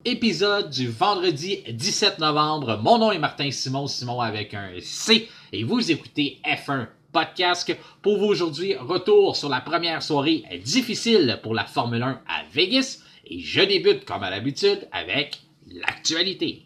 Épisode du vendredi 17 novembre. Mon nom est Martin Simon avec un C et vous écoutez F1 Podcast. Pour vous aujourd'hui, retour sur la première soirée difficile pour la Formule 1 à Vegas et je débute comme à l'habitude avec l'actualité.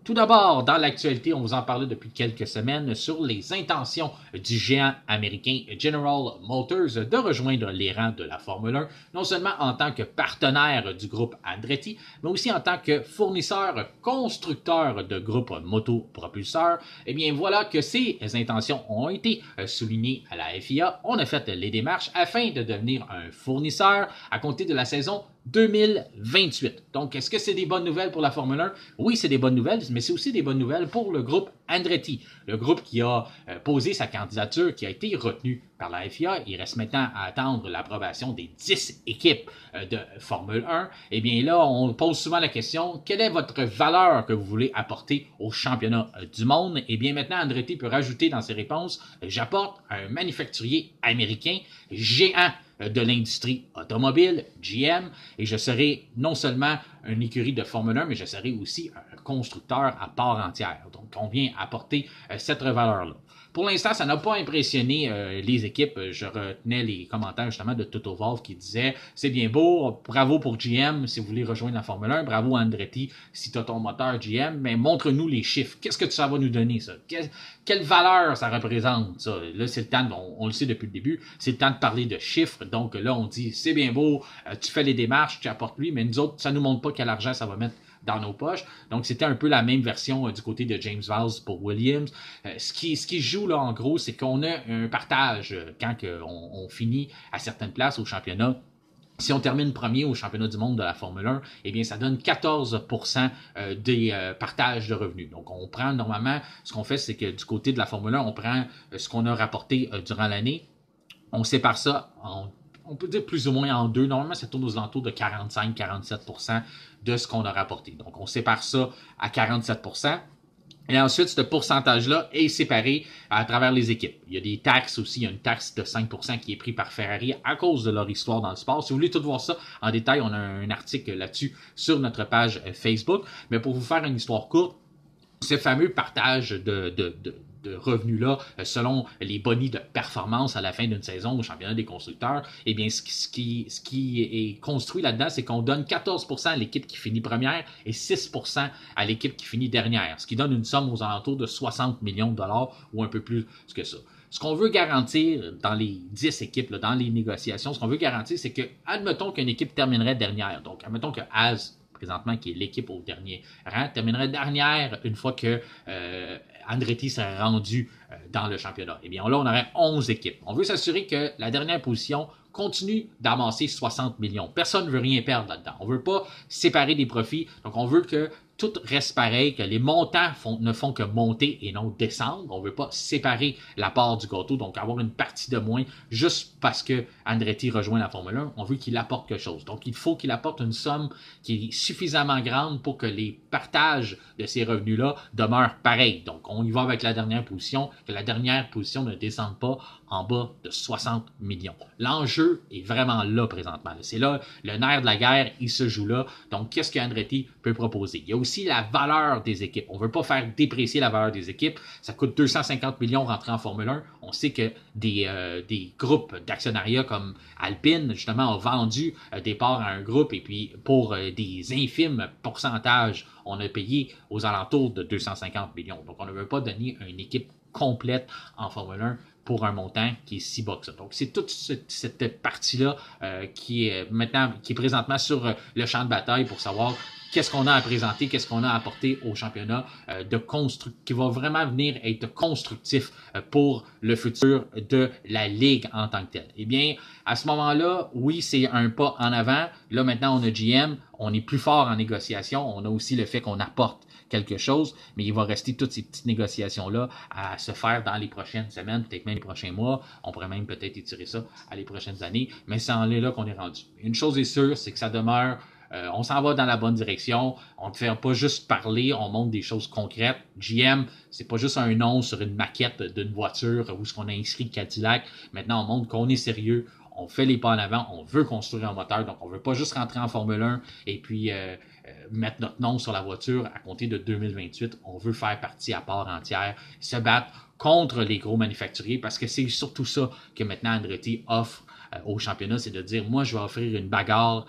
Tout d'abord, dans l'actualité, on vous en parlait depuis quelques semaines sur les intentions du géant américain General Motors de rejoindre les rangs de la Formule 1, non seulement en tant que partenaire du groupe Andretti, mais aussi en tant que fournisseur constructeur de groupes motopropulseurs. Eh bien, voilà que ces intentions ont été soulignées à la FIA. On a fait les démarches afin de devenir un fournisseur à compter de la saison 2028. Donc, est-ce que c'est des bonnes nouvelles pour la Formule 1? Oui, c'est des bonnes nouvelles, mais c'est aussi des bonnes nouvelles pour le groupe Andretti. Le groupe qui a posé sa candidature, qui a été retenue par la FIA. Il reste maintenant à attendre l'approbation des 10 équipes de Formule 1. Eh bien là, on pose souvent la question, quelle est votre valeur que vous voulez apporter au championnat du monde? Eh bien maintenant, Andretti peut rajouter dans ses réponses, j'apporte un manufacturier américain géant de l'industrie automobile, GM, et je serai non seulement une écurie de Formule 1, mais je serai aussi un constructeur à part entière. Donc, on vient apporter cette valeur-là. Pour l'instant, ça n'a pas impressionné les équipes. Je retenais les commentaires justement de Toto Wolff qui disait « C'est bien beau, bravo pour GM si vous voulez rejoindre la Formule 1, bravo Andretti si tu as ton moteur GM, mais montre-nous les chiffres. Qu'est-ce que ça va nous donner, ça? Quelle valeur ça représente, ça? » Là, c'est le temps, on le sait depuis le début, c'est le temps de parler de chiffres. Donc là, on dit « C'est bien beau, tu fais les démarches, tu apportes lui, mais nous autres, ça nous montre pas quel argent ça va mettre dans nos poches. » Donc, c'était un peu la même version du côté de James Vowles pour Williams. Ce qui se joue là, en gros, c'est qu'on a un partage quand on finit à certaines places au championnat. Si on termine premier au championnat du monde de la Formule 1, eh bien, ça donne 14% des partages de revenus. Donc, on prend normalement, ce qu'on fait, c'est que du côté de la Formule 1, on prend ce qu'on a rapporté durant l'année. On sépare ça on peut dire plus ou moins en deux. Normalement, ça tourne aux alentours de 45-47% de ce qu'on a rapporté. Donc, on sépare ça à 47%. Et ensuite, ce pourcentage-là est séparé à travers les équipes. Il y a des taxes aussi. Il y a une taxe de 5% qui est prise par Ferrari à cause de leur histoire dans le sport. Si vous voulez tout voir ça en détail, on a un article là-dessus sur notre page Facebook. Mais pour vous faire une histoire courte, ce fameux partage de revenus-là, selon les bonus de performance à la fin d'une saison au championnat des constructeurs, eh bien, ce qui est construit là-dedans, c'est qu'on donne 14% à l'équipe qui finit première et 6% à l'équipe qui finit dernière, ce qui donne une somme aux alentours de 60 millions de dollars ou un peu plus que ça. Ce qu'on veut garantir dans les 10 équipes, là, dans les négociations, ce qu'on veut garantir, c'est que, admettons qu'une équipe terminerait dernière, donc admettons que Haas, présentement, qui est l'équipe au dernier rang, terminerait dernière une fois que Andretti serait rendu dans le championnat. Eh bien, là, on aurait 11 équipes. On veut s'assurer que la dernière position continue d'amasser 60 millions. Personne ne veut rien perdre là-dedans. On ne veut pas séparer des profits. Donc, on veut que tout reste pareil, que les montants ne font que monter et non descendre. On ne veut pas séparer la part du gâteau, donc avoir une partie de moins juste parce que Andretti rejoint la Formule 1. On veut qu'il apporte quelque chose. Donc, il faut qu'il apporte une somme qui est suffisamment grande pour que les partages de ces revenus-là demeurent pareils. Donc, on y va avec la dernière position, que la dernière position ne descende pas en bas de 60 millions. L'enjeu est vraiment là présentement. C'est là, le nerf de la guerre, il se joue là. Donc, qu'est-ce qu'Andretti peut proposer? Il y a aussi la valeur des équipes. On ne veut pas faire déprécier la valeur des équipes. Ça coûte 250 millions rentrer en Formule 1. On sait que des groupes d'actionnariat comme Alpine, justement, ont vendu des parts à un groupe et puis pour des infimes pourcentages, on a payé aux alentours de 250 millions. Donc, on ne veut pas donner une équipe complète en Formule 1 pour un montant qui est si bas que ça. Donc, c'est toute cette partie-là qui est présentement sur le champ de bataille pour savoir qu'est-ce qu'on a à présenter, qu'est-ce qu'on a à apporter au championnat qui va vraiment venir être constructif pour le futur de la Ligue en tant que telle. Eh bien, à ce moment-là, oui, c'est un pas en avant. Là, maintenant, on a GM, on est plus fort en négociation. On a aussi le fait qu'on apporte quelque chose, mais il va rester toutes ces petites négociations-là à se faire dans les prochaines semaines, peut-être même les prochains mois. On pourrait même peut-être étirer ça à les prochaines années, mais c'est en là qu'on est rendu. Une chose est sûre, c'est que ça demeure on s'en va dans la bonne direction. On ne fait pas juste parler, on montre des choses concrètes. GM, c'est pas juste un nom sur une maquette d'une voiture où ce qu'on a inscrit Cadillac. Maintenant, on montre qu'on est sérieux. on fait les pas en avant, on veut construire un moteur, donc on veut pas juste rentrer en Formule 1 et puis mettre notre nom sur la voiture à compter de 2028. On veut faire partie à part entière, se battre contre les gros manufacturiers parce que c'est surtout ça que maintenant Andretti offre au championnat, c'est de dire, moi, je vais offrir une bagarre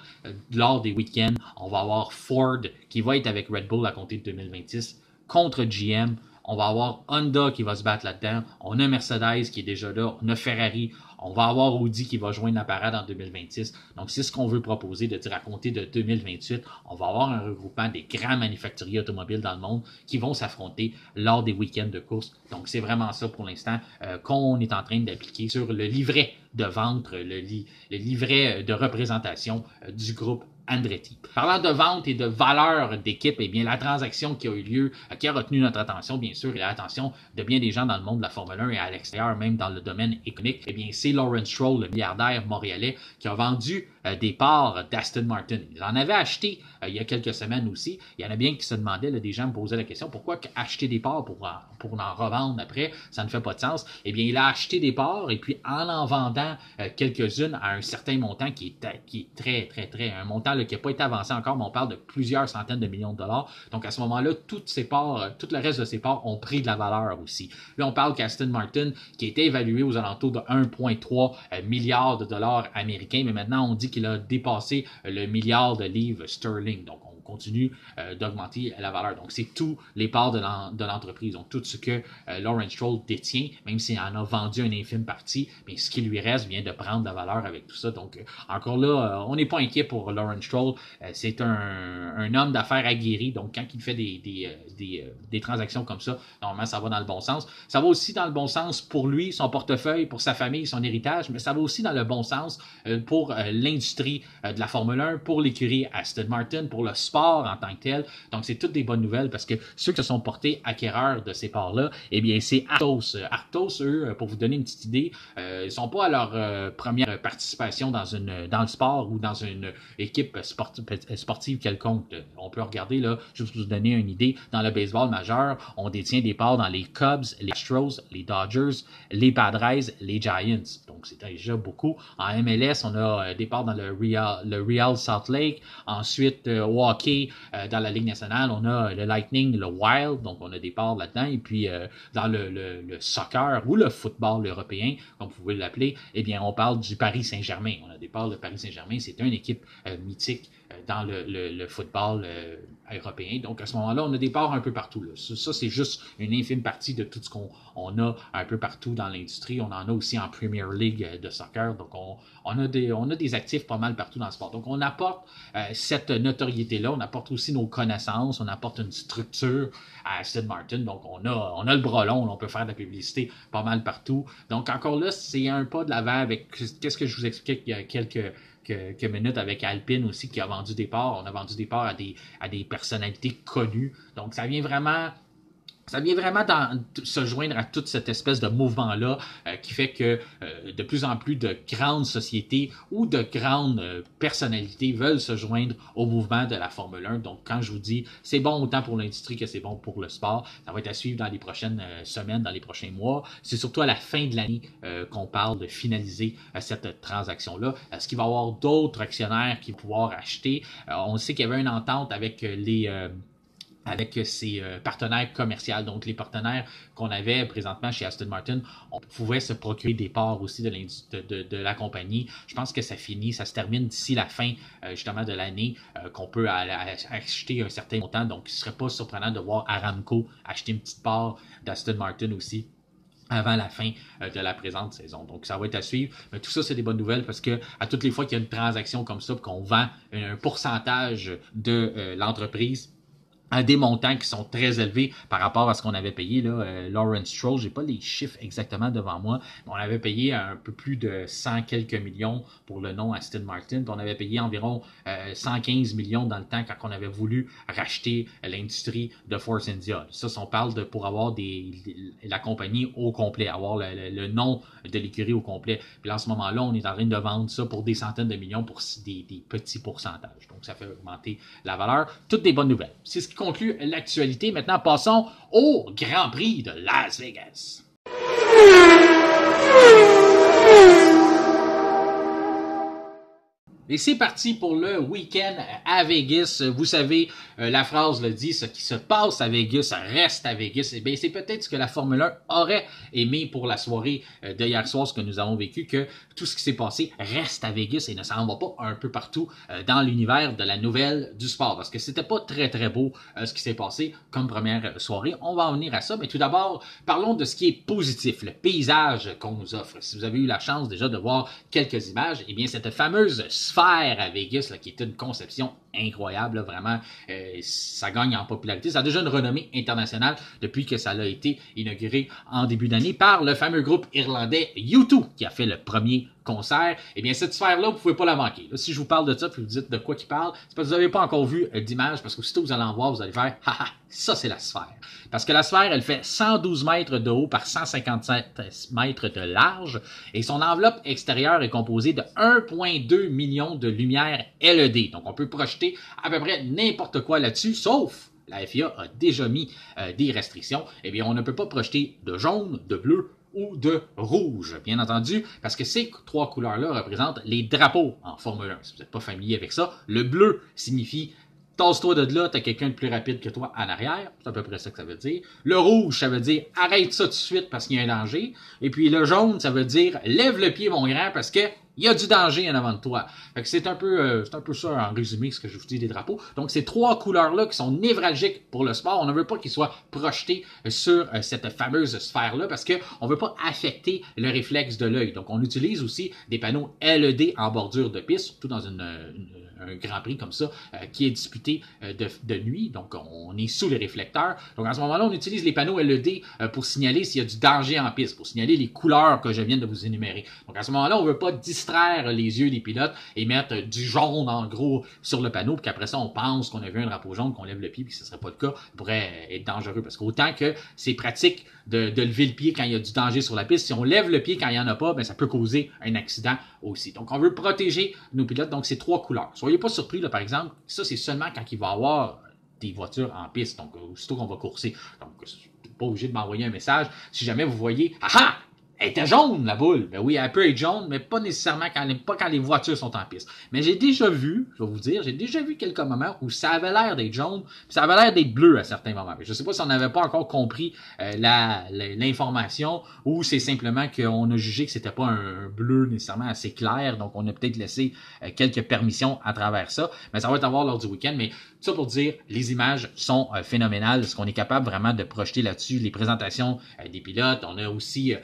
lors des week-ends. On va avoir Ford qui va être avec Red Bull à compter de 2026 contre GM. On va avoir Honda qui va se battre là-dedans. On a Mercedes qui est déjà là. On a Ferrari. On va avoir Audi qui va joindre la parade en 2026. Donc, c'est ce qu'on veut proposer, de dire à compter de 2028, on va avoir un regroupement des grands manufacturiers automobiles dans le monde qui vont s'affronter lors des week-ends de course. Donc, c'est vraiment ça pour l'instant qu'on est en train d'appliquer sur le livret de vente, le livret de représentation du groupe Andretti. Parlant de vente et de valeur d'équipe, eh bien, la transaction qui a eu lieu, qui a retenu notre attention, bien sûr, et l'attention de bien des gens dans le monde de la Formule 1 et à l'extérieur, même dans le domaine économique, eh bien, c'est Lawrence Stroll, le milliardaire montréalais, qui a vendu des parts d'Aston Martin. Il en avait acheté il y a quelques semaines aussi. Il y en a bien qui se demandaient, là, des gens me posaient la question, pourquoi acheter des parts pour en revendre après? Ça ne fait pas de sens. Eh bien, il a acheté des parts et puis en vendant quelques-unes à un certain montant qui est très, un montant là, qui n'a pas été avancé encore, mais on parle de plusieurs centaines de millions de dollars. Donc, à ce moment-là, toutes ces parts, tout le reste de ces parts ont pris de la valeur aussi. Là, on parle qu'Aston Martin, qui était évalué aux alentours de 1,3 milliard de dollars américains, mais maintenant, on dit qu'il a dépassé le milliard de livres sterling. Donc, on continue d'augmenter la valeur. Donc, c'est tous les parts de l'entreprise. Donc, tout ce que Lawrence Stroll détient, même s'il en a vendu une infime partie, mais ce qui lui reste vient de prendre de la valeur avec tout ça. Donc, encore là, on n'est pas inquiet pour Lawrence Stroll. C'est un homme d'affaires aguerri. Donc, quand il fait des transactions comme ça, normalement, ça va dans le bon sens. Ça va aussi dans le bon sens pour lui, son portefeuille, pour sa famille, son héritage, mais ça va aussi dans le bon sens pour l'industrie de la Formule 1, pour l'écurie Aston Martin, pour le sport en tant que tel. Donc, c'est toutes des bonnes nouvelles parce que ceux qui se sont portés acquéreurs de ces parts-là, eh bien, c'est Arctos. Arctos, eux, pour vous donner une petite idée, ils sont pas à leur première participation dans le sport ou dans une équipe sportive quelconque. On peut regarder, là, juste pour vous donner une idée, dans le baseball majeur, on détient des parts dans les Cubs, les Astros, les Dodgers, les Padres, les Giants. Donc, c'est déjà beaucoup. En MLS, on a des parts dans le Real Salt Lake. Ensuite, au hockey, dans la Ligue nationale, on a le Lightning, le Wild, donc on a des parts là-dedans. Et puis, dans le soccer ou le football européen, comme vous pouvez l'appeler, eh bien, on parle du Paris Saint-Germain. On a des parts de Paris Saint-Germain. C'est une équipe mythique dans le football européen. Donc, à ce moment-là, on a des parts un peu partout. Là. Ça, c'est juste une infime partie de tout ce qu'on a un peu partout dans l'industrie. On en a aussi en Premier League de soccer. Donc, on a des actifs pas mal partout dans le sport. Donc, on apporte cette notoriété-là. On apporte aussi nos connaissances. On apporte une structure à Aston Martin. Donc, on a le bras long. On peut faire de la publicité pas mal partout. Donc, encore là, c'est un pas de l'avant avec qu'est-ce que je vous expliquais il y a quelques minutes avec Alpine aussi qui a vendu des parts. On a vendu des parts à des personnalités connues. Donc, ça vient vraiment se joindre à toute cette espèce de mouvement-là qui fait que de plus en plus de grandes sociétés ou de grandes personnalités veulent se joindre au mouvement de la Formule 1. Donc, quand je vous dis, c'est bon autant pour l'industrie que c'est bon pour le sport, ça va être à suivre dans les prochaines semaines, dans les prochains mois. C'est surtout à la fin de l'année qu'on parle de finaliser cette transaction-là. Est-ce qu'il va y avoir d'autres actionnaires qui vont pouvoir acheter? On sait qu'il y avait une entente avec avec ses partenaires commerciaux. Donc, les partenaires qu'on avait présentement chez Aston Martin, on pouvait se procurer des parts aussi de la compagnie. Je pense que ça se termine d'ici la fin justement de l'année, qu'on peut acheter un certain montant. Donc, ce ne serait pas surprenant de voir Aramco acheter une petite part d'Aston Martin aussi avant la fin de la présente saison. Donc, ça va être à suivre. Mais tout ça, c'est des bonnes nouvelles parce que à toutes les fois qu'il y a une transaction comme ça, qu'on vend un pourcentage de l'entreprise, à des montants qui sont très élevés par rapport à ce qu'on avait payé. Là, Lawrence Stroll, j'ai pas les chiffres exactement devant moi, mais on avait payé un peu plus de 100 quelques millions pour le nom Aston Martin, puis on avait payé environ 115 millions dans le temps quand on avait voulu racheter l'industrie de Force India. Ça, on parle pour avoir la compagnie au complet, avoir le nom de l'écurie au complet. Puis là, en ce moment-là, on est en train de vendre ça pour des centaines de millions pour des petits pourcentages. Donc, ça fait augmenter la valeur. Toutes des bonnes nouvelles. C'est ce qui conclut l'actualité. Maintenant, passons au Grand Prix de Las Vegas. Et c'est parti pour le week-end à Vegas. Vous savez, la phrase le dit, ce qui se passe à Vegas reste à Vegas. Et bien, c'est peut-être ce que la Formule 1 aurait aimé pour la soirée de hier soir, ce que nous avons vécu, que tout ce qui s'est passé reste à Vegas et ne s'en va pas un peu partout dans l'univers de la nouvelle du sport. Parce que c'était pas très très beau ce qui s'est passé comme première soirée. On va en venir à ça. Mais tout d'abord, parlons de ce qui est positif, le paysage qu'on nous offre. Si vous avez eu la chance déjà de voir quelques images, eh bien, cette fameuse sphère à Vegas, là, qui est une conception incroyable, là, vraiment, ça gagne en popularité. Ça a déjà une renommée internationale depuis que ça a été inauguré en début d'année par le fameux groupe irlandais U2 qui a fait le premier concert. Eh bien, cette sphère-là, vous ne pouvez pas la manquer. Là, si je vous parle de ça, puis vous dites de quoi qu'il parle, c'est parce que vous n'avez pas encore vu d'image, parce que aussitôt vous allez en voir, vous allez faire « haha, ça c'est la sphère ». Parce que la sphère, elle fait 112 mètres de haut par 157 mètres de large et son enveloppe extérieure est composée de 1,2 million de lumières LED. Donc, on peut projeter à peu près n'importe quoi là-dessus, sauf la FIA a déjà mis des restrictions. Eh bien, on ne peut pas projeter de jaune, de bleu ou de rouge, bien entendu, parce que ces trois couleurs-là représentent les drapeaux en Formule 1. Si vous n'êtes pas familier avec ça, le bleu signifie tasse-toi de là, t'as quelqu'un de plus rapide que toi en arrière. C'est à peu près ça que ça veut dire. Le rouge, ça veut dire arrête ça tout de suite parce qu'il y a un danger. Et puis le jaune, ça veut dire lève le pied mon grand parce que il y a du danger en avant de toi. Fait que c'est un peu ça en résumé ce que je vous dis des drapeaux. Donc ces trois couleurs-là qui sont névralgiques pour le sport, on ne veut pas qu'ils soient projetés sur cette fameuse sphère-là parce que on veut pas affecter le réflexe de l'œil. Donc on utilise aussi des panneaux LED en bordure de piste, surtout dans un Grand Prix comme ça, qui est disputé de nuit, donc on est sous les réflecteurs. Donc à ce moment-là, on utilise les panneaux LED pour signaler s'il y a du danger en piste, pour signaler les couleurs que je viens de vous énumérer. Donc à ce moment-là, on ne veut pas distraire les yeux des pilotes et mettre du jaune en gros sur le panneau, puis qu'après ça, on pense qu'on a vu un drapeau jaune, qu'on lève le pied, puis que ce ne serait pas le cas, pourrait être dangereux. Parce qu'autant que c'est pratique de lever le pied quand il y a du danger sur la piste, si on lève le pied quand il n'y en a pas, ben, ça peut causer un accident aussi. Donc on veut protéger nos pilotes, donc c'est trois couleurs. Soyez pas surpris, là, par exemple, ça c'est seulement quand il va y avoir des voitures en piste, donc aussitôt qu'on va courser. Donc, pas obligé de m'envoyer un message. Si jamais vous voyez, ah! Elle était jaune, la boule. Ben oui, elle peut être jaune, mais pas nécessairement pas quand les voitures sont en piste. Mais j'ai déjà vu, je vais vous dire, j'ai déjà vu quelques moments où ça avait l'air d'être jaune, puis ça avait l'air d'être bleu à certains moments. Je ne sais pas si on n'avait pas encore compris l'information ou c'est simplement qu'on a jugé que c'était pas un bleu nécessairement assez clair, donc on a peut-être laissé quelques permissions à travers ça. Mais ça va être à voir lors du week-end. Mais tout ça pour dire, les images sont phénoménales. Ce qu'on est capable vraiment de projeter là-dessus, les présentations des pilotes. On a aussi,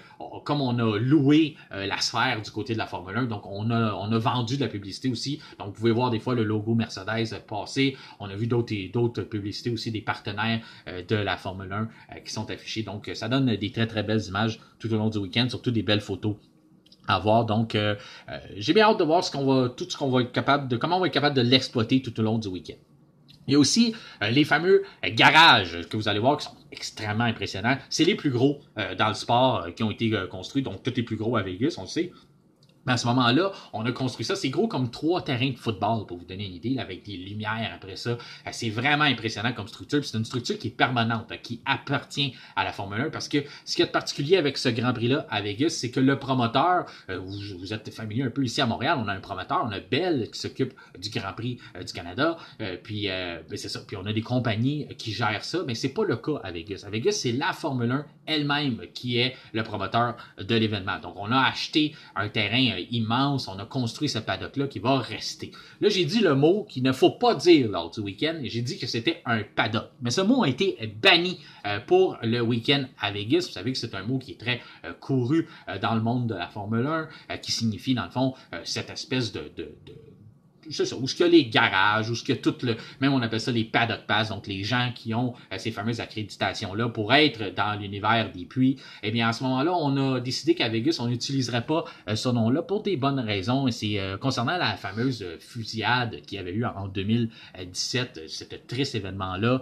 comme on a loué la sphère du côté de la Formule 1, donc on a vendu de la publicité aussi. Donc vous pouvez voir des fois le logo Mercedes passer. On a vu d'autres publicités aussi, des partenaires de la Formule 1 qui sont affichés. Donc ça donne des très très belles images tout au long du week-end, surtout des belles photos à voir. Donc j'ai bien hâte de voir comment on va être capable de l'exploiter tout au long du week-end. Il y a aussi les fameux garages que vous allez voir qui sont extrêmement impressionnants. C'est les plus gros dans le sport qui ont été construits, donc tous les plus gros à Vegas, on le sait. Mais à ce moment-là, on a construit ça. C'est gros comme 3 terrains de football, pour vous donner une idée, là, avec des lumières après ça. C'est vraiment impressionnant comme structure. C'est une structure qui est permanente, qui appartient à la Formule 1. Parce que ce qu'il y a de particulier avec ce Grand Prix-là à Vegas, c'est que le promoteur, vous êtes familier un peu ici à Montréal, on a un promoteur, on a Bell qui s'occupe du Grand Prix du Canada. Puis c'est ça. Puis on a des compagnies qui gèrent ça, mais c'est pas le cas à Vegas. À Vegas, c'est la Formule 1 elle-même qui est le promoteur de l'événement. Donc on a acheté un terrain immense, on a construit ce paddock-là qui va rester. Là, j'ai dit le mot qu'il ne faut pas dire lors du week-end, et j'ai dit que c'était un paddock. Mais ce mot a été banni pour le week-end à Vegas. Vous savez que c'est un mot qui est très couru dans le monde de la Formule 1, qui signifie, dans le fond, cette espèce c'est ça, où ce qu'il y a les garages, où ce qu'il y a même on appelle ça les paddock pass, donc les gens qui ont ces fameuses accréditations-là pour être dans l'univers des puits. Eh bien, à ce moment-là, on a décidé qu'à Vegas, on n'utiliserait pas ce nom-là pour des bonnes raisons. Et c'est concernant la fameuse fusillade qui avait eu en 2017, cet triste événement-là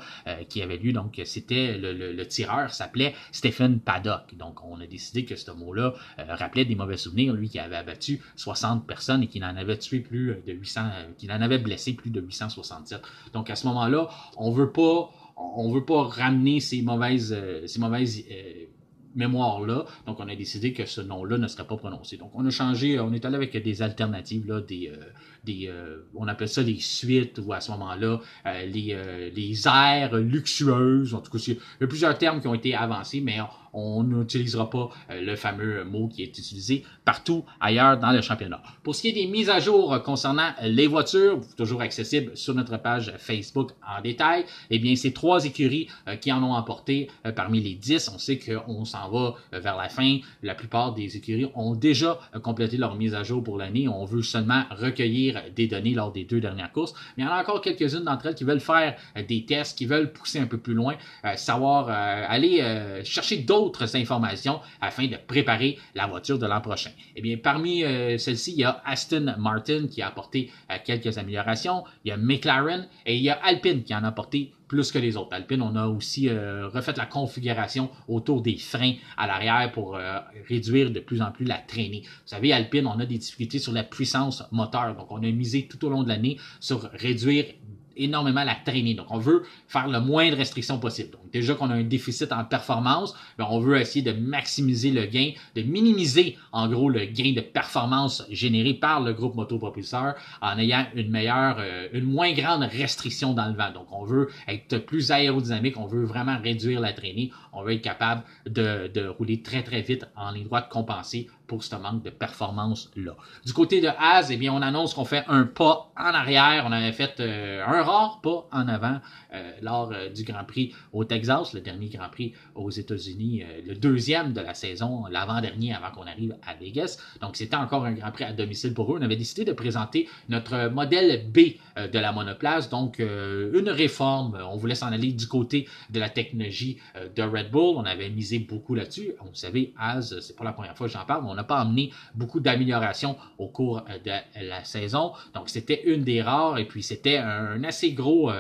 qui avait lieu. Donc, c'était le tireur s'appelait Stephen Paddock. Donc, on a décidé que ce mot-là rappelait des mauvais souvenirs, lui qui avait abattu 60 personnes et qui en avait tué plus de 800, qu'il en avait blessé plus de 867. Donc à ce moment-là, on veut pas ramener ces mauvaises mémoire-là. Donc, on a décidé que ce nom-là ne serait pas prononcé. Donc, on a changé, on est allé avec des alternatives, là, on appelle ça des suites, ou à ce moment-là, les aires luxueuses. En tout cas, il y a plusieurs termes qui ont été avancés, mais on n'utilisera pas le fameux mot qui est utilisé partout ailleurs dans le championnat. Pour ce qui est des mises à jour concernant les voitures, toujours accessibles sur notre page Facebook en détail, eh bien, c'est 3 écuries qui en ont emporté parmi les 10. On sait qu'on s'en va vers la fin. La plupart des écuries ont déjà complété leur mise à jour pour l'année. On veut seulement recueillir des données lors des 2 dernières courses. Mais il y en a encore quelques-unes d'entre elles qui veulent faire des tests, qui veulent pousser un peu plus loin, aller chercher d'autres informations afin de préparer la voiture de l'an prochain. Eh bien, parmi celles-ci, il y a Aston Martin qui a apporté quelques améliorations, il y a McLaren et il y a Alpine qui en a apporté plus que les autres. Alpine, on a aussi refait la configuration autour des freins à l'arrière pour réduire de plus en plus la traînée. Vous savez, Alpine, on a des difficultés sur la puissance moteur, donc on a misé tout au long de l'année sur réduire énormément la traînée. Donc, on veut faire le moins de restrictions possible. Donc, déjà qu'on a un déficit en performance, bien, on veut essayer de maximiser le gain, de minimiser, en gros, le gain de performance généré par le groupe motopropulseur en ayant une moins grande restriction dans le vent. Donc, on veut être plus aérodynamique, on veut vraiment réduire la traînée, on veut être capable de rouler très, très vite en ligne droite compensée pour ce manque de performance-là. Du côté de Haas, eh bien, on annonce qu'on fait un pas en arrière. On avait fait un rare pas en avant lors du Grand Prix au Texas, le dernier Grand Prix aux États-Unis, le 2e de la saison, l'avant-dernier avant qu'on arrive à Vegas. Donc, c'était encore un Grand Prix à domicile pour eux. On avait décidé de présenter notre modèle B de la monoplace, donc une réforme. On voulait s'en aller du côté de la technologie de Red Bull. On avait misé beaucoup là-dessus. Vous savez, Haas, c'est pas la première fois que j'en parle, mais on n'a pas amené beaucoup d'améliorations au cours de la saison. Donc, c'était une des rares et puis c'était une assez grosse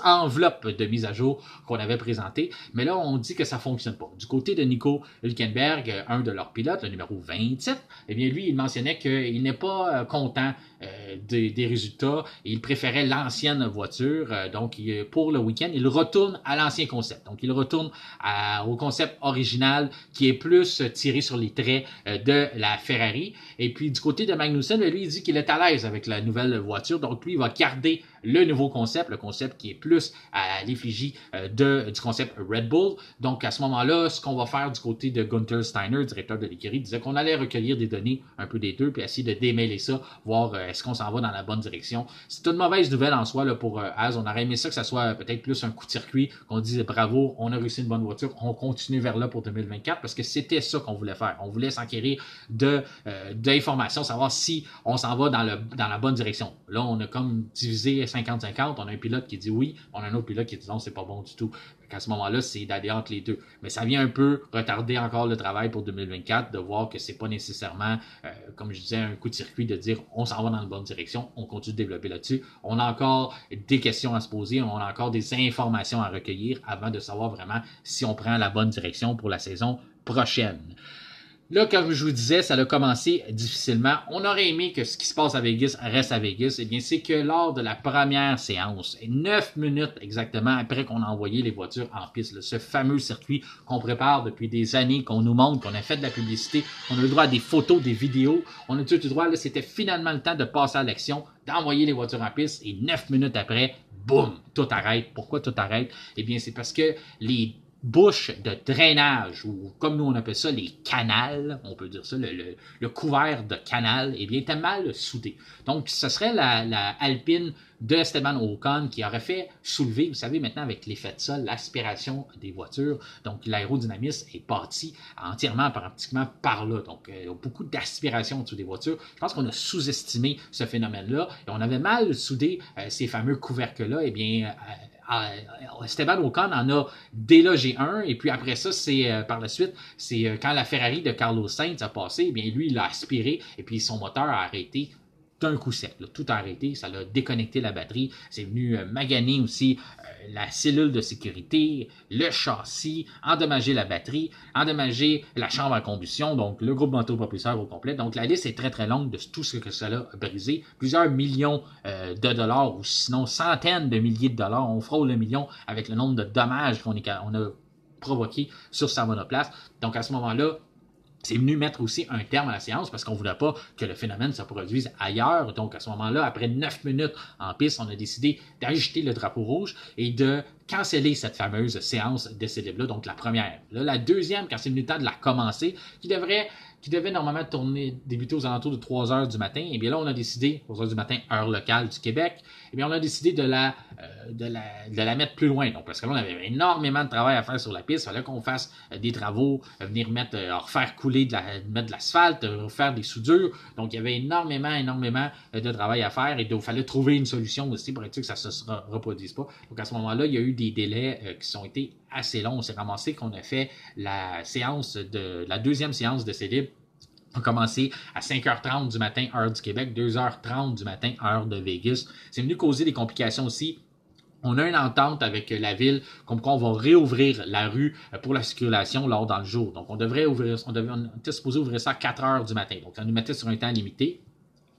enveloppe de mise à jour qu'on avait présentée. Mais là, on dit que ça fonctionne pas. Du côté de Nico Hülkenberg, un de leurs pilotes, le numéro 27, eh bien, lui, il mentionnait qu'il n'est pas content des résultats et il préférait l'ancienne voiture. Donc, pour le week-end, il retourne à l'ancien concept. Donc, il retourne au concept original qui est plus tiré sur les traits de la Ferrari. Et puis, du côté de Magnussen, lui, il dit qu'il est à l'aise avec la nouvelle voiture. Donc, lui, il va garder le nouveau concept, le concept qui est plus à l'effigie du concept Red Bull. Donc, à ce moment-là, ce qu'on va faire du côté de Gunther Steiner, directeur de l'écurie, disait qu'on allait recueillir des données un peu des deux, puis essayer de démêler ça, voir est-ce qu'on s'en va dans la bonne direction. C'est une mauvaise nouvelle en soi là, pour Haas. On aurait aimé ça que ça soit peut-être plus un coup de circuit, qu'on dise bravo, on a réussi une bonne voiture, on continue vers là pour 2024, parce que c'était ça qu'on voulait faire. On voulait s'enquérir d'informations, savoir si on s'en va dans la bonne direction. Là, on a comme divisé 50-50. On a un pilote qui dit oui, on a un autre pilote qui dit non, c'est pas bon du tout. À ce moment-là, c'est d'aller entre les deux. Mais ça vient un peu retarder encore le travail pour 2024, de voir que c'est pas nécessairement, comme je disais, un coup de circuit de dire on s'en va dans la bonne direction, on continue de développer là-dessus. On a encore des questions à se poser, on a encore des informations à recueillir avant de savoir vraiment si on prend la bonne direction pour la saison prochaine. Là, comme je vous disais, ça a commencé difficilement. On aurait aimé que ce qui se passe à Vegas reste à Vegas. Eh bien, c'est que lors de la première séance, 9 minutes exactement après qu'on a envoyé les voitures en piste, là, ce fameux circuit qu'on prépare depuis des années, qu'on nous montre, qu'on a fait de la publicité, qu'on a eu le droit à des photos, des vidéos, on a tout eu le droit, là, c'était finalement le temps de passer à l'action, d'envoyer les voitures en piste, et 9 minutes après, boum, tout arrête. Pourquoi tout arrête? Eh bien, c'est parce que les bouches de drainage, ou comme nous on appelle ça, les canals, on peut dire ça, le couvert de canal, eh bien, était mal soudé. Donc, ce serait la Alpine de Esteban Ocon qui aurait fait soulever, vous savez, maintenant avec l'effet de sol, l'aspiration des voitures. Donc, l'aérodynamisme est parti entièrement, pratiquement par là. Donc, il y a beaucoup d'aspiration au-dessus des voitures. Je pense qu'on a sous-estimé ce phénomène-là et on avait mal soudé ces fameux couvercles-là. Eh bien, Esteban Ocon en a délogé un, et puis après ça, c'est par la suite, c'est quand la Ferrari de Carlos Sainz a passé, eh bien lui, il l'a aspiré, et puis son moteur a arrêté d'un coup sec, là, tout a arrêté, ça l'a déconnecté la batterie, c'est venu maganer aussi la cellule de sécurité, le châssis, endommager la batterie, endommager la chambre à combustion, donc le groupe motopropulseur au complet. Donc la liste est très très longue de tout ce que cela a brisé. Plusieurs millions de dollars, ou sinon centaines de milliers de dollars. On frôle le million avec le nombre de dommages qu'on a provoqué sur sa monoplace. Donc, à ce moment-là, c'est venu mettre aussi un terme à la séance parce qu'on ne voulait pas que le phénomène se produise ailleurs. Donc, à ce moment-là, après 9 minutes en piste, on a décidé d'agiter le drapeau rouge et de canceller cette fameuse séance d'essai libre-là, donc la première. Là, la deuxième, quand c'est venu le temps de la commencer, qui devait normalement débuter aux alentours de 3 heures du matin, et bien là, on a décidé, 3 heures du matin, heure locale du Québec, et bien on a décidé de la mettre plus loin. Donc, parce que là, on avait énormément de travail à faire sur la piste. Il fallait qu'on fasse des travaux, venir refaire couler mettre de l'asphalte, refaire des soudures. Donc, il y avait énormément de travail à faire et il fallait trouver une solution aussi pour être sûr que ça ne se reproduise pas. Donc, à ce moment-là, il y a eu des délais qui ont été assez longs. On s'est ramassé qu'on a fait la deuxième séance de libre. On a commencé à 5h30 du matin, heure du Québec, 2h30 du matin, heure de Vegas. C'est venu causer des complications aussi. On a une entente avec la ville, comme quoi on va réouvrir la rue pour la circulation dans le jour. Donc, on était supposé ouvrir ça à 4 heures du matin. Donc, on nous mettait sur un temps limité.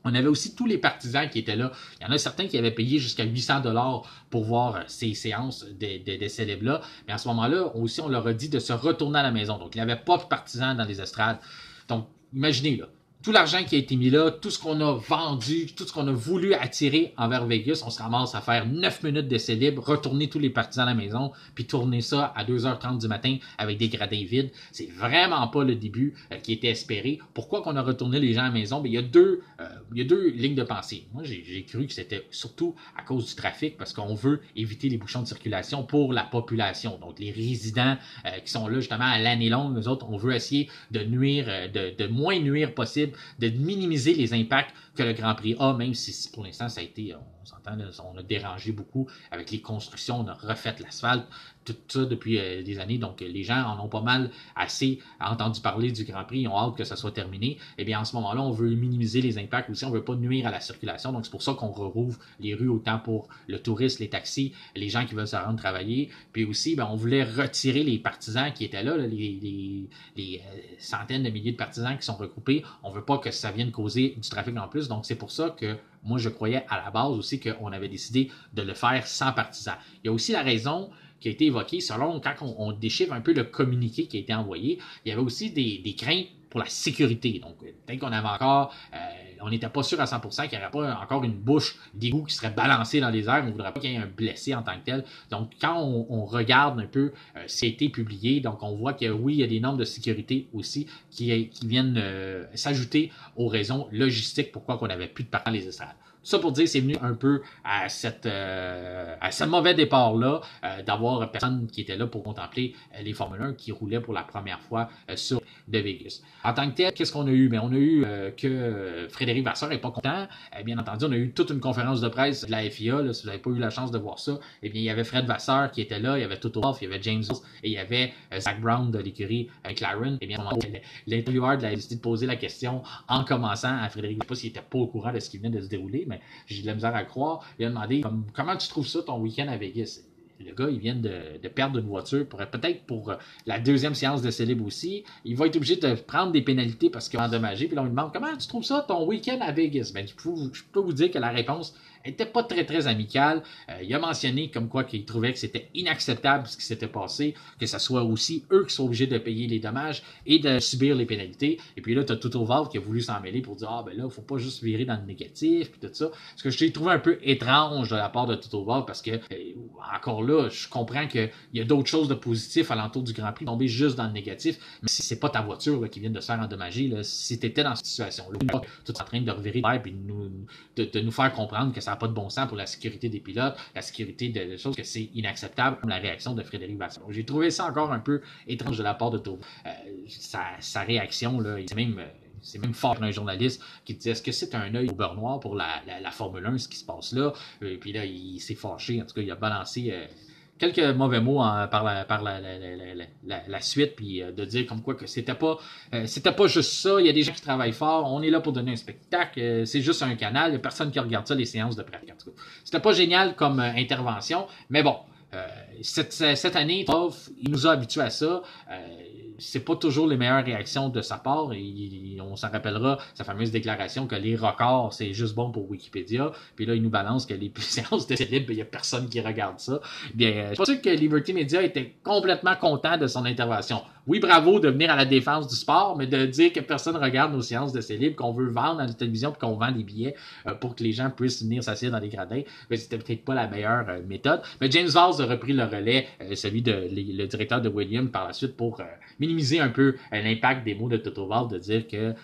On avait aussi tous les partisans qui étaient là. Il y en a certains qui avaient payé jusqu'à 800$ pour voir ces séances d'essais libres-là. Mais à ce moment-là, aussi, on leur a dit de se retourner à la maison. Donc, il n'y avait pas de partisans dans les estrades. Donc, imaginez, là, tout l'argent qui a été mis là, tout ce qu'on a vendu, tout ce qu'on a voulu attirer envers Vegas, on se ramasse à faire 9 minutes d'essai libre, retourner tous les partisans à la maison, puis tourner ça à 2h30 du matin avec des gradins vides. C'est vraiment pas le début qui était espéré. Pourquoi qu'on a retourné les gens à la maison? Bien, il y a deux lignes de pensée. Moi, j'ai cru que c'était surtout à cause du trafic, parce qu'on veut éviter les bouchons de circulation pour la population. Donc, les résidents qui sont là justement à l'année longue, nous autres, on veut essayer de nuire, de moins nuire possible, de minimiser les impacts que le Grand Prix a, même si pour l'instant ça a été, on s'entend, on a dérangé beaucoup avec les constructions, on a refait l'asphalte, tout ça depuis des années, donc les gens en ont pas mal assez entendu parler du Grand Prix, ils ont hâte que ça soit terminé. Et bien en ce moment-là, on veut minimiser les impacts aussi, on veut pas nuire à la circulation, donc c'est pour ça qu'on rouvre les rues autant pour le tourisme, les taxis, les gens qui veulent se rendre travailler, puis aussi, on voulait retirer les partisans qui étaient là, les centaines de milliers de partisans qui sont regroupés, on veut pas que ça vienne causer du trafic en plus, donc c'est pour ça que moi je croyais à la base aussi qu'on avait décidé de le faire sans partisans. Il y a aussi la raison qui a été évoquée, selon quand on déchiffre un peu le communiqué qui a été envoyé, il y avait aussi des craintes pour la sécurité. Donc, peut-être qu'on avait encore, on n'était pas sûr à 100% qu'il n'y aurait pas encore une bouche d'égout qui serait balancée dans les airs. On ne voudrait pas qu'il y ait un blessé en tant que tel. Donc, quand on regarde un peu ce qui a été publié, donc on voit que oui, il y a des normes de sécurité aussi qui viennent s'ajouter aux raisons logistiques pourquoi on n'avait plus de parents les estrades. Ça pour dire, c'est venu un peu à ce mauvais départ-là, d'avoir personne qui était là pour contempler les Formule 1 qui roulaient pour la première fois sur de Vegas. En tant que tel, qu'est-ce qu'on a eu? On a eu que Frédéric Vasseur n'est pas content. Bien entendu, on a eu toute une conférence de presse de la FIA. Là, si vous n'avez pas eu la chance de voir ça, bien, il y avait Fred Vasseur qui était là, il y avait Toto Wolff, il y avait James Wolff et il y avait Zach Brown de l'écurie McLaren. Bien, l'intervieweur a décidé de poser la question en commençant à Frédéric. Je ne sais pas s'il n'était pas au courant de ce qui venait de se dérouler, mais j'ai de la misère à croire. Il a demandé comment tu trouves ça ton week-end à Vegas? Le gars, il vient de perdre une voiture, peut-être pour la deuxième séance de célèbre aussi. Il va être obligé de prendre des pénalités parce qu'il va endommager. Puis là, on lui demande comment tu trouves ça ton week-end à Vegas? Ben, je peux vous dire que la réponse n'était pas très, très amicale. Il a mentionné comme quoi qu'il trouvait que c'était inacceptable ce qui s'était passé, que ce soit aussi eux qui sont obligés de payer les dommages et de subir les pénalités. Et puis là, tu as Toto Wolff qui a voulu s'en mêler pour dire « Ah, ben là, il ne faut pas juste virer dans le négatif, puis tout ça. » Ce que j'ai trouvé un peu étrange de la part de Toto Wolff parce que, encore là, je comprends qu'il y a d'autres choses de positif alentour du Grand Prix, tomber juste dans le négatif, mais si c'est pas ta voiture là, qui vient de se faire endommager, là, si tu étais dans cette situation-là, tu es en train de revirer puis de nous faire comprendre que ça n'a pas de bon sens pour la sécurité des pilotes, la sécurité des choses, que c'est inacceptable, comme la réaction de Frédéric Vasseur. J'ai trouvé ça encore un peu étrange de la part de Toto. Sa réaction, là, c'est même fort un journaliste qui disait est-ce que c'est un œil au beurre noir pour la Formule 1, ce qui se passe là? Et puis là, il s'est fâché. En tout cas, il a balancé quelques mauvais mots par la suite, puis de dire comme quoi que c'était pas juste ça. Il y a des gens qui travaillent fort. On est là pour donner un spectacle. C'est juste un canal. Il n'y a personne qui regarde ça, les séances de pratique. En tout cas, c'était pas génial comme intervention, mais bon. Cette année, il nous a habitués à ça. c'est pas toujours les meilleures réactions de sa part. Et on s'en rappellera sa fameuse déclaration que les records, c'est juste bon pour Wikipédia. Puis là, il nous balance que les séances d'essai libre, il y a personne qui regarde ça. Bien, je suis pas sûr que Liberty Media était complètement content de son intervention. Oui, bravo de venir à la défense du sport, mais de dire que personne regarde nos séances d'essai libre, qu'on veut vendre à la télévision puis qu'on vend des billets pour que les gens puissent venir s'asseoir dans les gradins, ben, c'était peut-être pas la meilleure méthode. Mais James Valls a repris le relais, celui de le directeur de Williams par la suite pour minimiser un peu l'impact des mots de Toto Wolff, de dire que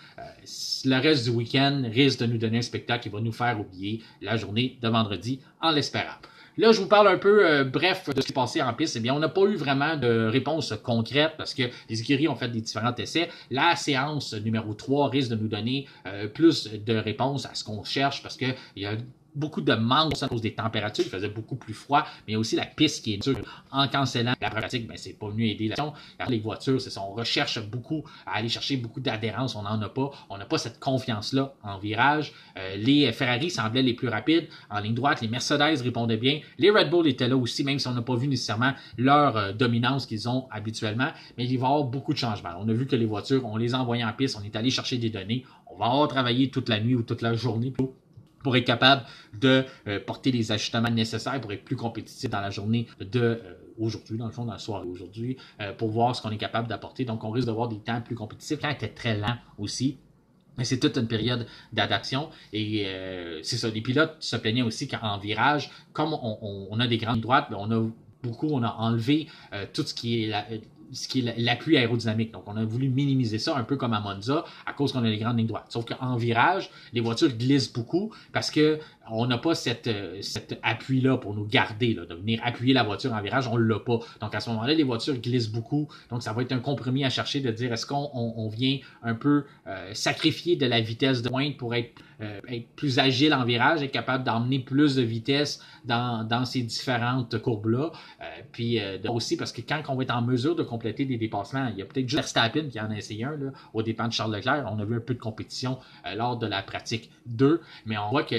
le reste du week-end risque de nous donner un spectacle qui va nous faire oublier la journée de vendredi, en l'espérant. Là, je vous parle un peu, bref, de ce qui s'est passé en piste. Eh bien, on n'a pas eu vraiment de réponse concrète parce que les écuries ont fait des différents essais. La séance numéro 3 risque de nous donner plus de réponses à ce qu'on cherche parce qu'il y a beaucoup de manque à cause des températures, il faisait beaucoup plus froid, mais il y a aussi la piste qui est dure. En cancellant la pratique, ben, c'est pas venu aider l'action. Les voitures, c'est ça, on recherche beaucoup à aller chercher beaucoup d'adhérence, on n'en a pas. On n'a pas cette confiance-là en virage. Les Ferrari semblaient les plus rapides. En ligne droite, les Mercedes répondaient bien. Les Red Bull étaient là aussi, même si on n'a pas vu nécessairement leur dominance qu'ils ont habituellement. Mais il va y avoir beaucoup de changements. On a vu que les voitures, on les a envoyées en piste, on est allé chercher des données. On va avoir travaillé toute la nuit ou toute la journée pour être capable de porter les ajustements nécessaires pour être plus compétitif dans la journée de aujourd'hui, dans le fond, dans la soirée aujourd'hui, pour voir ce qu'on est capable d'apporter. Donc, on risque d'avoir des temps plus compétitifs. Le temps était très lent aussi. Mais c'est toute une période d'adaptation et c'est ça. Les pilotes se plaignaient aussi qu'en virage, comme on a des grandes droites, on a enlevé tout ce qui est l'appui aérodynamique. Donc, on a voulu minimiser ça un peu comme à Monza à cause qu'on a les grandes lignes droites. Sauf qu'en virage, les voitures glissent beaucoup parce que on n'a pas cet appui-là pour nous garder, là, de venir appuyer la voiture en virage, on l'a pas. Donc, à ce moment-là, les voitures glissent beaucoup. Donc, ça va être un compromis à chercher de dire est-ce qu'on vient un peu sacrifier de la vitesse de pointe pour être plus agile en virage, être capable d'emmener plus de vitesse dans ces différentes courbes-là. Puis aussi parce que quand on va être en mesure de compléter des dépassements, il y a peut-être juste Verstappen qui en a essayé un là, au dépens de Charles Leclerc. On a vu un peu de compétition lors de la pratique 2, mais on voit que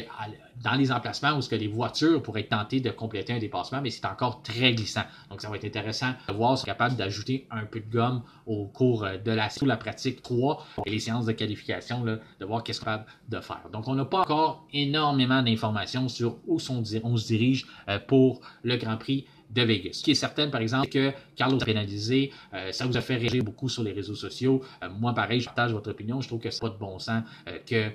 dans les emplacements où ce que les voitures pourraient être tentées de compléter un dépassement, mais c'est encore très glissant. Donc, ça va être intéressant de voir si on est capable d'ajouter un peu de gomme au cours de la pratique 3 et les séances de qualification, là, de voir qu'est-ce qu'on est capable de faire. Donc, on n'a pas encore énormément d'informations sur où on se dirige pour le Grand Prix de Vegas. Ce qui est certain, par exemple, que Carlos a pénalisé, ça vous a fait réagir beaucoup sur les réseaux sociaux. Moi, pareil, je partage votre opinion. Je trouve que c'est pas de bon sens que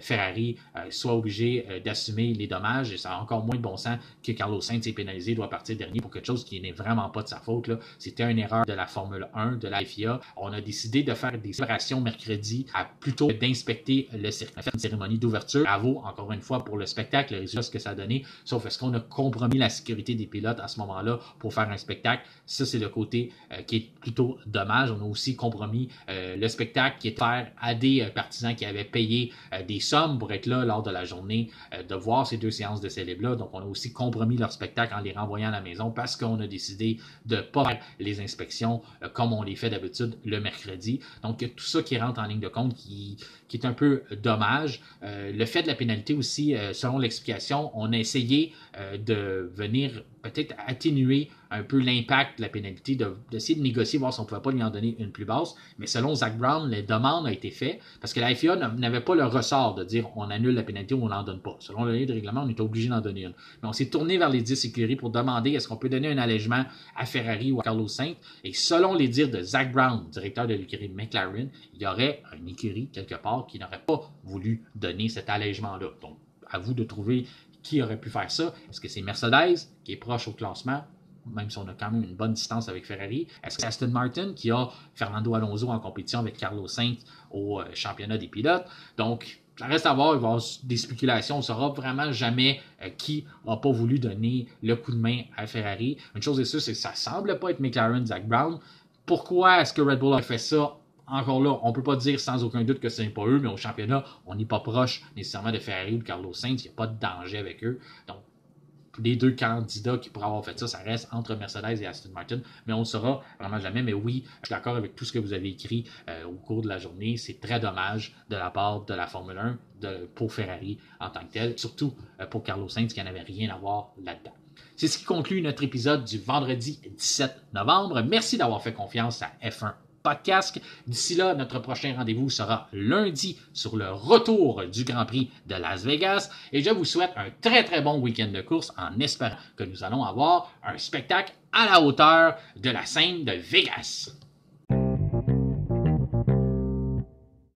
Ferrari soit obligé d'assumer les dommages. Et ça a encore moins de bon sens que Carlos Sainz est pénalisé, doit partir dernier pour quelque chose qui n'est vraiment pas de sa faute. C'était une erreur de la Formule 1, de la FIA. On a décidé de faire des opérations mercredi plutôt d'inspecter le circuit. On a fait une cérémonie d'ouverture. Bravo, encore une fois, pour le spectacle, le résultat, ce que ça a donné. Sauf est-ce qu'on a compromis la sécurité des pilotes à ce moment-là pour faire un spectacle. Ça, c'est le côté qui est plutôt dommage. On a aussi compromis le spectacle qui est faire à des partisans qui avaient payé des sommes pour être là lors de la journée, de voir ces deux séances de célèbres-là. Donc, on a aussi compromis leur spectacle en les renvoyant à la maison parce qu'on a décidé de ne pas faire les inspections comme on les fait d'habitude le mercredi. Donc, tout ça qui rentre en ligne de compte qui est un peu dommage. Le fait de la pénalité aussi, selon l'explication, on a essayé de venir peut-être atténuer un peu l'impact de la pénalité, d'essayer de négocier, voir si on ne pouvait pas lui en donner une plus basse. Mais selon Zach Brown, les demandes ont été faites parce que la FIA n'avait pas le ressort de dire on annule la pénalité ou on n'en donne pas. Selon le livre de règlement, on était obligé d'en donner une. Mais on s'est tourné vers les 10 écuries pour demander est-ce qu'on peut donner un allègement à Ferrari ou à Carlos Sainz. Et selon les dires de Zach Brown, directeur de l'écurie McLaren, il y aurait une écurie quelque part qui n'aurait pas voulu donner cet allègement-là. Donc, à vous de trouver qui aurait pu faire ça. Est-ce que c'est Mercedes qui est proche au classement, même si on a quand même une bonne distance avec Ferrari? Est-ce que c'est Aston Martin qui a Fernando Alonso en compétition avec Carlos Sainz au championnat des pilotes? Donc, ça reste à voir, il va y avoir des spéculations. On ne saura vraiment jamais qui n'a pas voulu donner le coup de main à Ferrari. Une chose est sûre, c'est que ça ne semble pas être McLaren, Zach Brown. Pourquoi est-ce que Red Bull a fait ça? Encore là, on ne peut pas dire sans aucun doute que ce n'est pas eux, mais au championnat, on n'est pas proche nécessairement de Ferrari ou de Carlos Sainz. Il n'y a pas de danger avec eux. Donc, les deux candidats qui pourraient avoir fait ça, ça reste entre Mercedes et Aston Martin, mais on ne le saura vraiment jamais. Mais oui, je suis d'accord avec tout ce que vous avez écrit au cours de la journée. C'est très dommage de la part de la Formule 1 pour Ferrari en tant que tel, surtout pour Carlos Sainz qui n'avait rien à voir là-dedans. C'est ce qui conclut notre épisode du vendredi 17 novembre. Merci d'avoir fait confiance à F1 podcast. D'ici là, notre prochain rendez-vous sera lundi sur le retour du Grand Prix de Las Vegas. Et je vous souhaite un très très bon week-end de course en espérant que nous allons avoir un spectacle à la hauteur de la scène de Vegas.